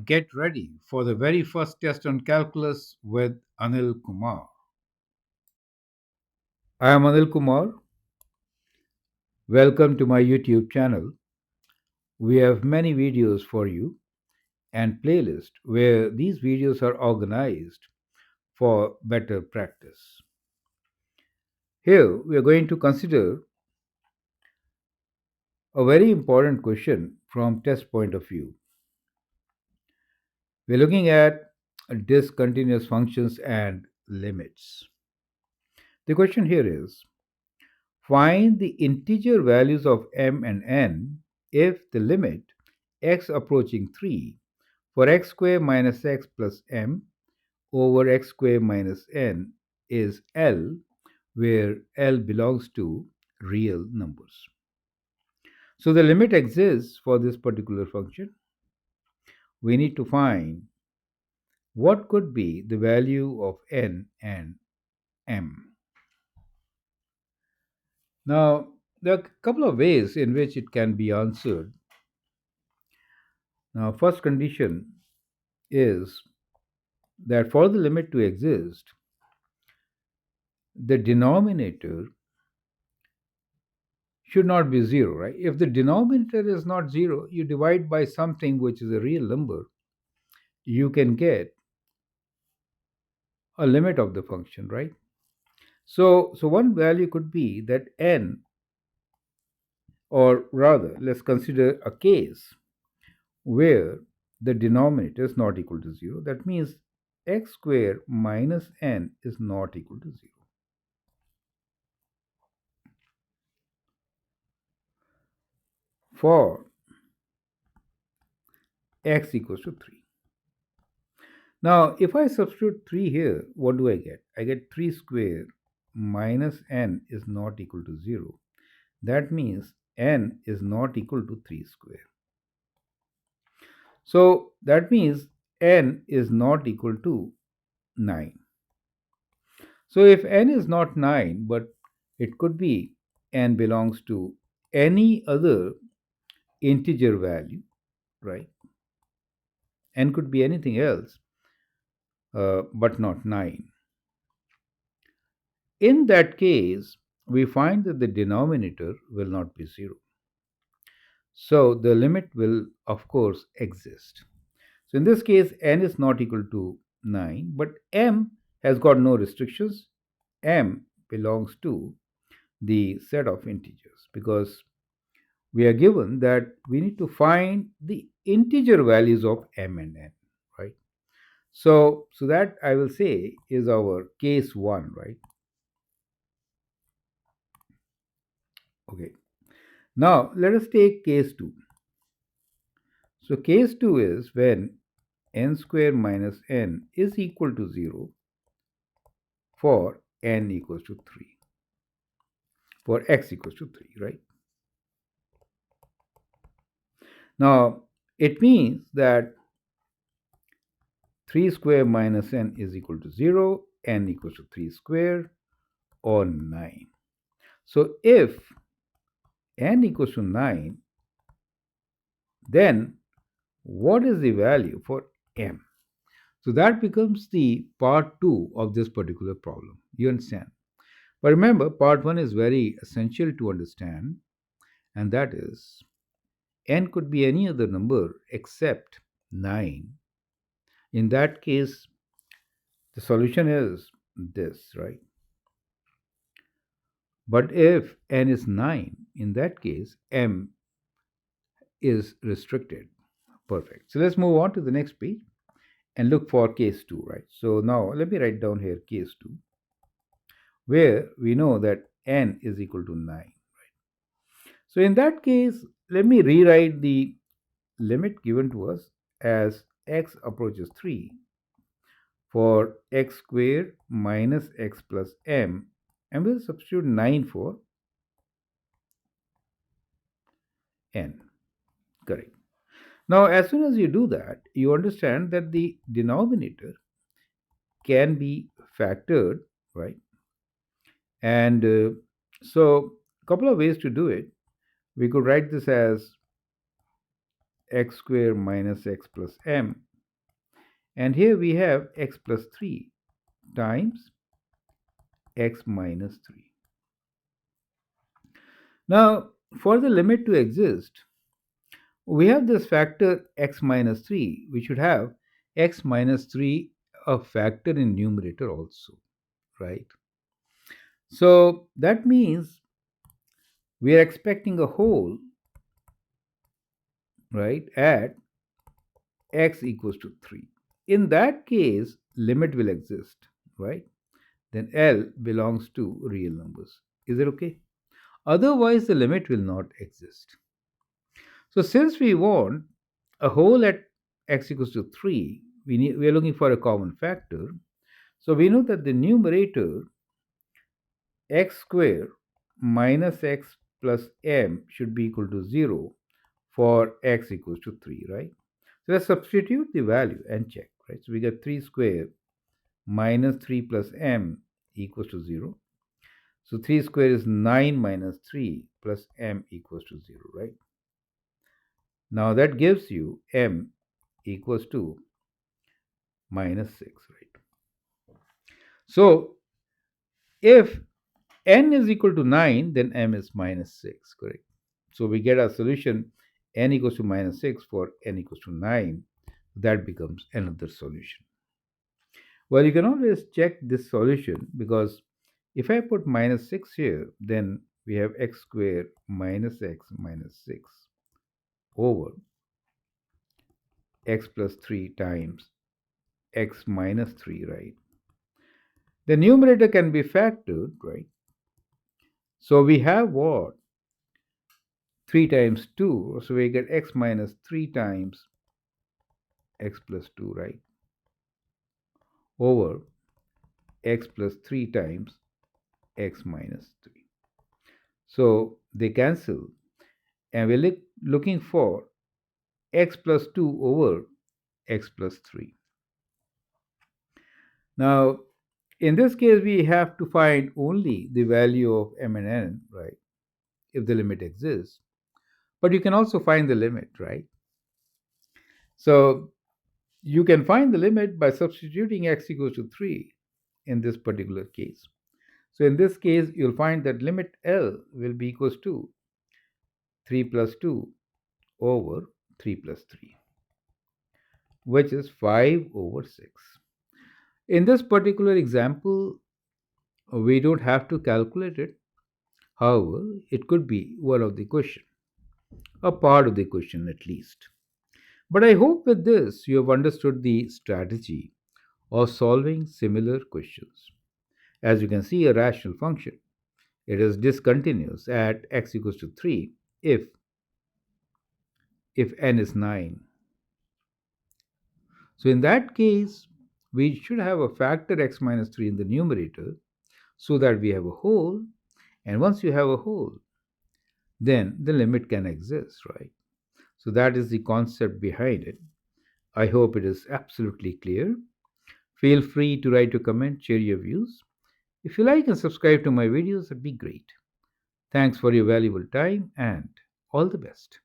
Get ready for the very first test on calculus with Anil Kumar. I am Anil Kumar. Welcome to my YouTube channel. We have many videos for you and playlist where these videos are organized for better practice. Here we are going to consider a very important question from test point of view. We're looking at discontinuous functions and limits. The question here is: find the integer values of m and n if the limit x approaching 3 for x square minus x plus m over x square minus n is L, where L belongs to real numbers. So the limit exists for this particular function. We need to find what could be the value of n and m. Now, there are a couple of ways in which it can be answered. Now, first condition is that for the limit to exist, the denominator should not be 0, right? If the denominator is not 0, you divide by something which is a real number, you can get a limit of the function, right? So one value could be that n, or rather, let's consider a case where the denominator is not equal to 0. That means x square minus n is not equal to 0. For x equals to 3. Now, if I substitute 3 here, what do I get? I get 3 square minus n is not equal to 0. That means n is not equal to 3 square. So that means n is not equal to 9. So if n is not 9, but it could be n belongs to any other integer value, right? N could be anything else, but not 9. In that case, we find that the denominator will not be 0. So the limit will, of course, exist. So in this case, n is not equal to 9, but m has got no restrictions. M belongs to the set of integers because we are given that we need to find the integer values of m and n, right? So that I will say is our case 1, right? Okay. Now let us take case 2. So case 2 is when n square minus n is equal to 0 for n equals to 3, for x equals to 3, right? Now it means that 3 square minus n is equal to 0, n equals to 3 square, or 9. So if n equals to 9, then what is the value for m? So that becomes the part 2 of this particular problem. You understand? But remember, part 1 is very essential to understand, and that is n could be any other number except 9. In that case, the solution is this, right? But if n is 9, in that case, m is restricted. Perfect. So let's move on to the next page and look for case 2, right? So now let me write down here case 2, where we know that n is equal to 9. So in that case, let me rewrite the limit given to us as x approaches 3 for x squared minus x plus m, and we'll substitute 9 for n. Correct. Now, as soon as you do that, you understand that the denominator can be factored, right? And so, a couple of ways to do it. We could write this as x squared minus x plus m. And here we have x plus 3 times x minus 3. Now, for the limit to exist, we have this factor x minus 3. We should have x minus 3 a factor in numerator also, right? So that means we are expecting a whole, right, at x equals to 3. In that case, limit will exist, right? Then L belongs to real numbers. Is it okay? Otherwise, the limit will not exist. So since we want a whole at x equals to 3, we are looking for a common factor. So we know that the numerator x squared minus x plus m should be equal to 0 for x equals to 3, right? So let's substitute the value and check, right? So we get 3 squared minus 3 plus m equals to 0. So 3 squared is 9 minus 3 plus m equals to 0, right? Now that gives you m equals to minus 6, right? So if n is equal to 9, then m is minus 6, correct? So we get our solution n equals to minus 6 for n equals to 9. That becomes another solution. Well, you can always check this solution because if I put minus 6 here, then we have x squared minus x minus 6 over x plus 3 times x minus 3, right? The numerator can be factored, right? So we have what? 3 times 2. So we get x minus 3 times x plus 2, right? Over x plus 3 times x minus 3. So they cancel. And we're looking for x plus 2 over x plus 3. Now, in this case, we have to find only the value of m and n, right? If the limit exists. But you can also find the limit, right? So you can find the limit by substituting x equals to 3 in this particular case. So in this case, you'll find that limit L will be equals to 3 plus 2 over 3 plus 3, which is 5 over 6. In this particular example, we don't have to calculate it. However, it could be one of the question, a part of the question at least. But I hope with this you have understood the strategy of solving similar questions. As you can see, a rational function, it is discontinuous at x equals to 3 if n is 9. So in that case, we should have a factor x minus 3 in the numerator so that we have a whole. And once you have a whole, then the limit can exist, right? So that is the concept behind it. I hope it is absolutely clear. Feel free to write a comment, share your views. If you like and subscribe to my videos, that'd be great. Thanks for your valuable time and all the best.